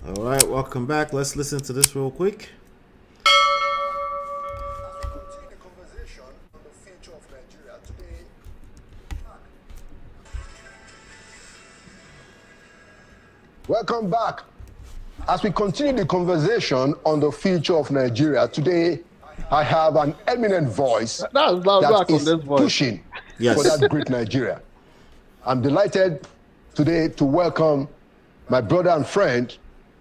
All right, welcome back. Let's listen to this real quick. Continue the conversation on the future of Nigeria today. Welcome back. As we continue the conversation on the future of Nigeria today, I have an eminent voice that is pushing for that great Nigeria. I'm delighted today to welcome my brother and friend,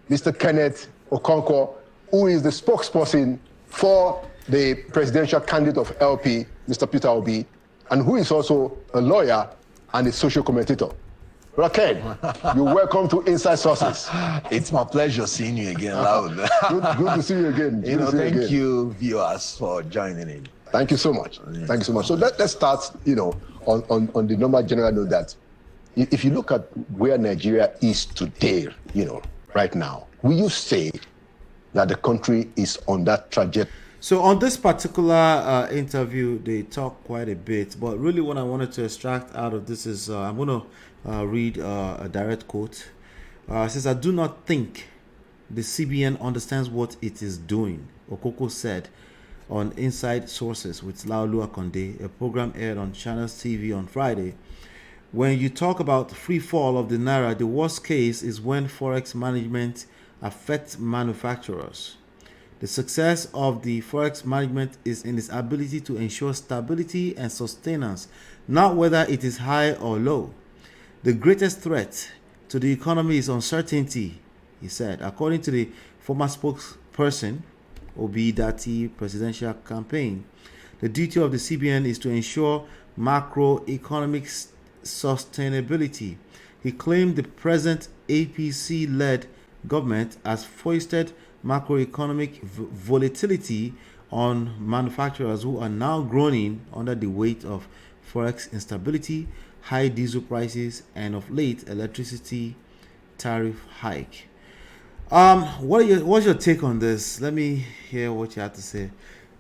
Mr. Kenneth Okonkwo, who is the spokesperson for the presidential candidate of LP, Mr. Peter Obi, and who is also a lawyer and a social commentator. Raken, you're welcome to Inside Sources. It's my pleasure seeing you again, Loud. Good to see you again. Thank you, viewers, for joining in. Thank you so much. Thank you so much. So let's start, on the normal general note that if you look at where Nigeria is today, right now, will you say that the country is on that trajectory? So on this particular interview, they talk quite a bit, but really what I wanted to extract out of this is I'm going to read a direct quote. It says, "I do not think the CBN understands what it is doing," Okoko said on Inside Sources with Laolu Akonde, a program aired on Channels TV on Friday. When you talk about free fall of the Naira, the worst case is when Forex management affects manufacturers. The success of the Forex management is in its ability to ensure stability and sustenance, not whether it is high or low. The greatest threat to the economy is uncertainty, he said. According to the former spokesperson, Obi Dati presidential campaign, the duty of the CBN is to ensure macroeconomic sustainability. He claimed the present APC-led government has foisted macroeconomic volatility on manufacturers who are now groaning under the weight of forex instability, high diesel prices, and of late electricity tariff hike. What's your take on this? Let me hear what you have to say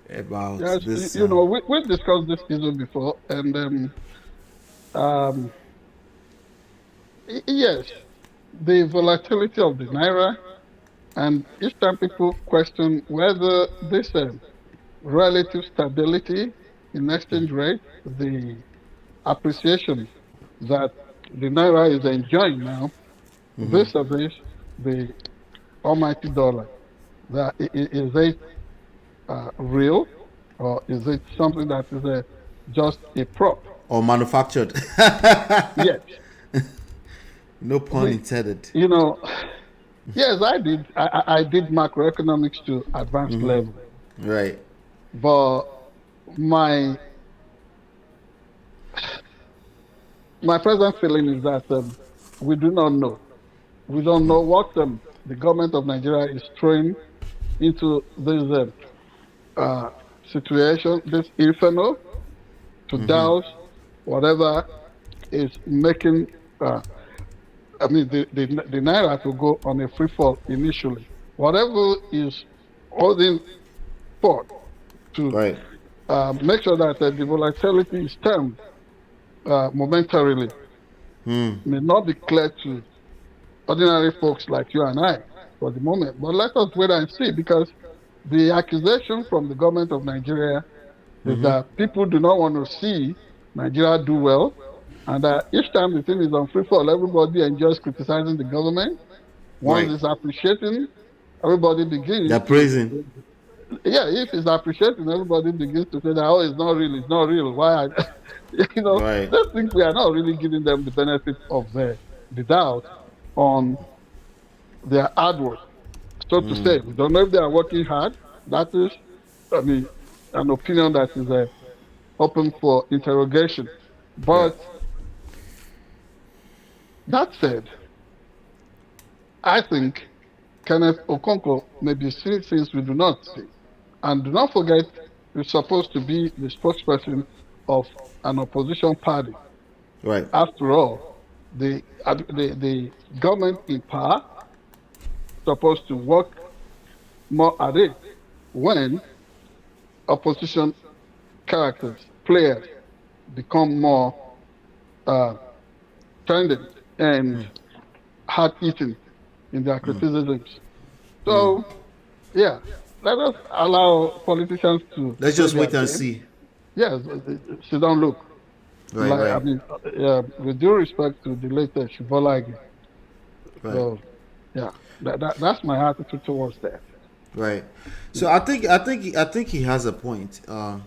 about this. We discussed this issue before, and yes, the volatility of the naira, and each time people question whether this relative stability in exchange rate, the appreciation that the naira is enjoying now, vis-a-vis the almighty dollar, that is it real, or is it something that is just a prop or manufactured? Yes. No pun intended. Yes, I did. I did macroeconomics to advanced level. Right. But my present feeling is that we do not know. We don't know what the government of Nigeria is throwing into this situation, this inferno, to douse whatever is making. The naira to go on a free fall initially. Whatever is holding forth to make sure that the volatility is termed momentarily may not be clear to ordinary folks like you and I for the moment. But let us wait and see, because the accusation from the government of Nigeria is that people do not want to see Nigeria do well, and each time the thing is on free fall, everybody enjoys criticizing the government. Once it's appreciating, everybody begins. They're praising. Yeah, if it's appreciating, everybody begins to say that, oh, it's not real. Why? They think we are not really giving them the benefit of the doubt on their hard work. So to say, we don't know if they are working hard. That is, an opinion that is open for interrogation. But that said, I think Kenneth Okonkwo may be seen things we do not see. And do not forget, you're supposed to be the spokesperson of an opposition party. Right. After all, the government in power is supposed to work more at it when opposition characters, players, become more trending and hard-eating in their criticisms. So, yeah, let us allow politicians to. Let's just wait and see. Yes, she don't look. Right, right. I mean, with due respect to the latest Shivolagi. Right. So, yeah, that's my attitude towards that. Right. So I think he has a point. I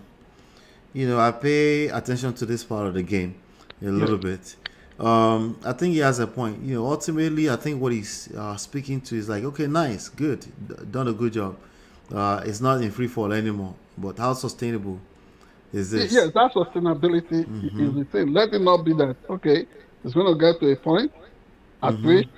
pay attention to this part of the game a little bit. I think he has a point. Ultimately, I think what he's speaking to is like, okay, nice, good, done a good job. It's not in free fall anymore. But how sustainable is this? Yes, that sustainability is the thing. Let it not be that, okay, it's going to get to a point at which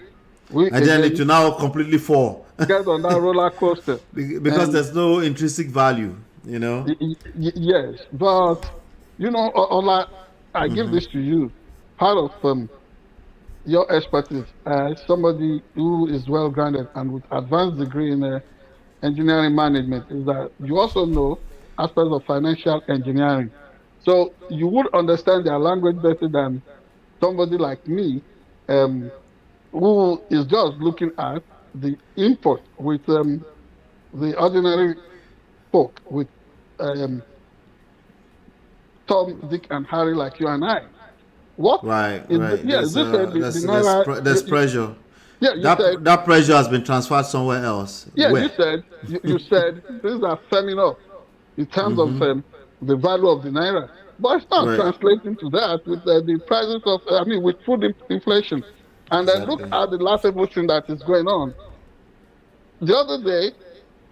and then it will now completely fall. Get on that roller coaster. Because there's no intrinsic value, Yes, but, Ola, I give this to you. Part of your expertise as somebody who is well-grounded and with advanced degree in engineering management is that you also know aspects of financial engineering. So you would understand their language better than somebody like me, who is just looking at the input with the ordinary folk, with Tom, Dick, and Harry like you and I. What? Right. There's pressure. Yeah, that pressure has been transferred somewhere else. Yeah, Where? you said things are firming up in terms of the value of the naira, but it's not translating to that with the prices of with food inflation. And then look at the laughable thing that is going on. The other day,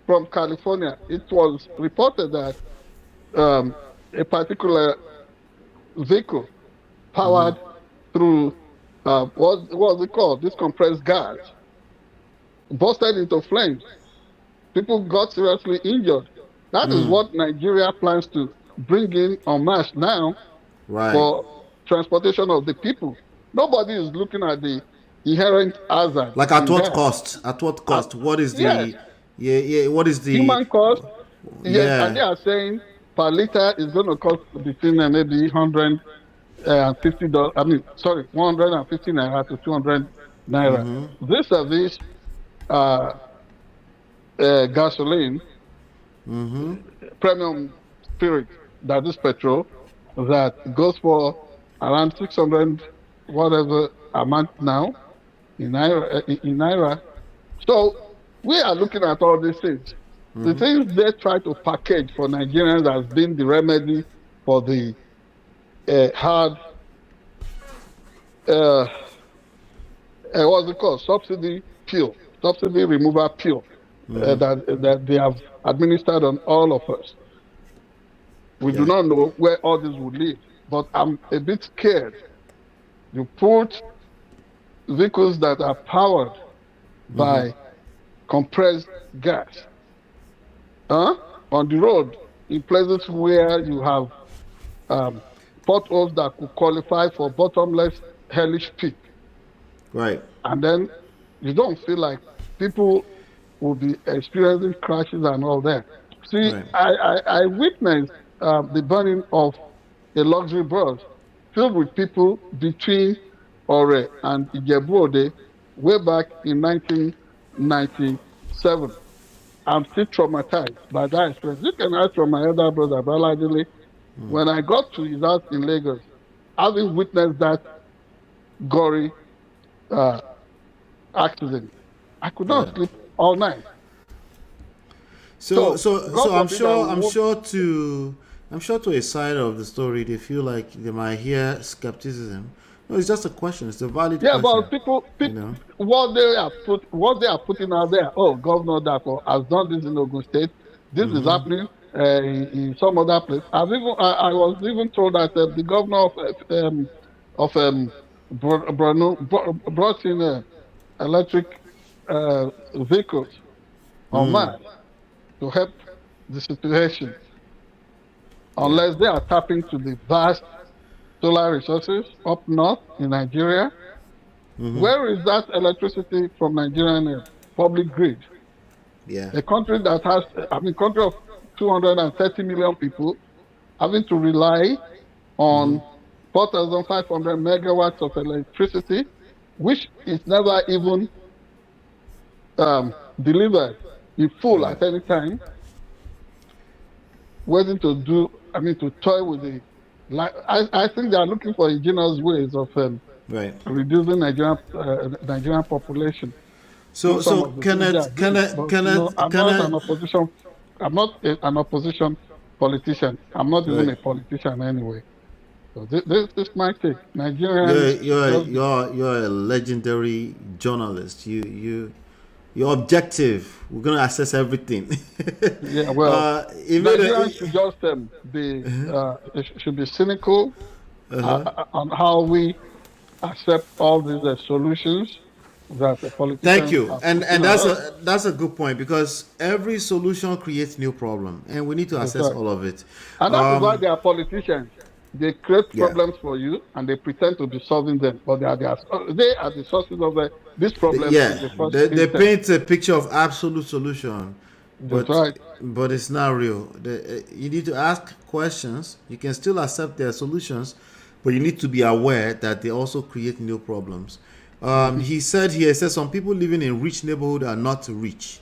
from California, it was reported that a particular vehicle powered through what's it called? This compressed gas busted into flames. People got seriously injured. That is what Nigeria plans to bring in en masse now for transportation of the people. Nobody is looking at the inherent hazard. Like at what cost? At what cost? What is the what is the human cost? Yes, and they are saying per liter is going to cost between maybe $150. $150 naira to 200 naira. This service, gasoline, premium spirit, that is petrol, that goes for around 600 whatever amount now in naira. So we are looking at all these things. The things they try to package for Nigerians has been the remedy for the hard what's it called? Subsidy removal pill that they have administered on all of us. We do not know where all this would lead, but I'm a bit scared. You put vehicles that are powered by compressed gas on the road in places where you have potholes that could qualify for bottomless hellish pit. Right. And then you don't feel like people will be experiencing crashes and all that. See, I witnessed the burning of a luxury bus filled with people between Ore and Ijebu-Ode way back in 1997. I'm still traumatized by that experience. You can ask from my elder brother, Baladili, when I got to his house in Lagos, having witnessed that gory accident, I could not sleep all night. So I'm sure to a side of the story they feel like they might hear skepticism. No, it's just a question. It's a valid question. Yeah, but people what they are putting out there. Oh, Governor Dapo has done this in Ogun State. This is happening in some other place. I was even told that the governor of Borno brought in electric vehicles on mass to help the situation. Unless they are tapping to the vast solar resources up north in Nigeria. Where is that electricity from Nigerian public grid? Yeah. A country that has, country of 230 million people having to rely on 4,500 megawatts of electricity, which is never even delivered in full at any time, waiting to to toy with the. I think they are looking for ingenious ways of reducing Nigerian population. So Kenneth, I'm not an opposition. I'm not an opposition politician. I'm not even a politician anyway. So this might take Nigerians. You're a legendary journalist. You're objective. We're gonna assess everything. Yeah, well, Nigerians should just should be cynical on how we accept all these solutions that the politicians. Thank you, and that's a good point, because every solution creates new problem, and we need to assess all of it. And that's why they are politicians. They create problems for you, and they pretend to be solving them, but they are the sources of this problem. They paint a picture of absolute solution, but it's not real. You need to ask questions. You can still accept their solutions, but you need to be aware that they also create new problems. He said some people living in rich neighborhood are not rich.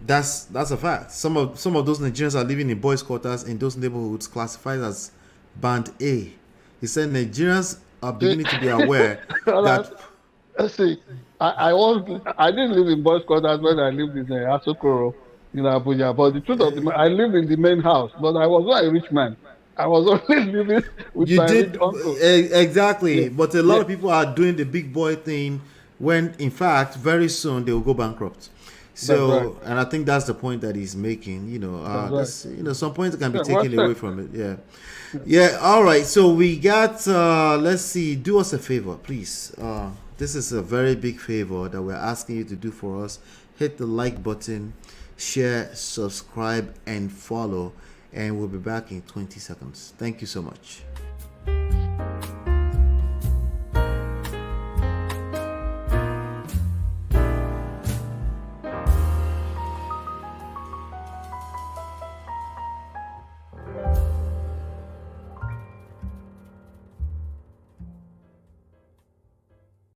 That's a fact. Some of those Nigerians are living in boys' quarters in those neighborhoods classified as Band A. He said Nigerians are beginning to be aware that. See, I didn't live in boys' quarters when I lived in Asokoro in Abuja, but the truth of the matter, I lived in the main house, but I was not a rich man. I was only living with my rich uncle. Exactly, but a lot of people are doing the big boy thing when, in fact, very soon they will go bankrupt. So, and I think that's the point that he's making. Some points can be taken away from it. Yeah. All right. So we got. Let's see. Do us a favor, please. This is a very big favor that we're asking you to do for us. Hit the like button, share, subscribe, and follow. And we'll be back in 20 seconds. Thank you so much.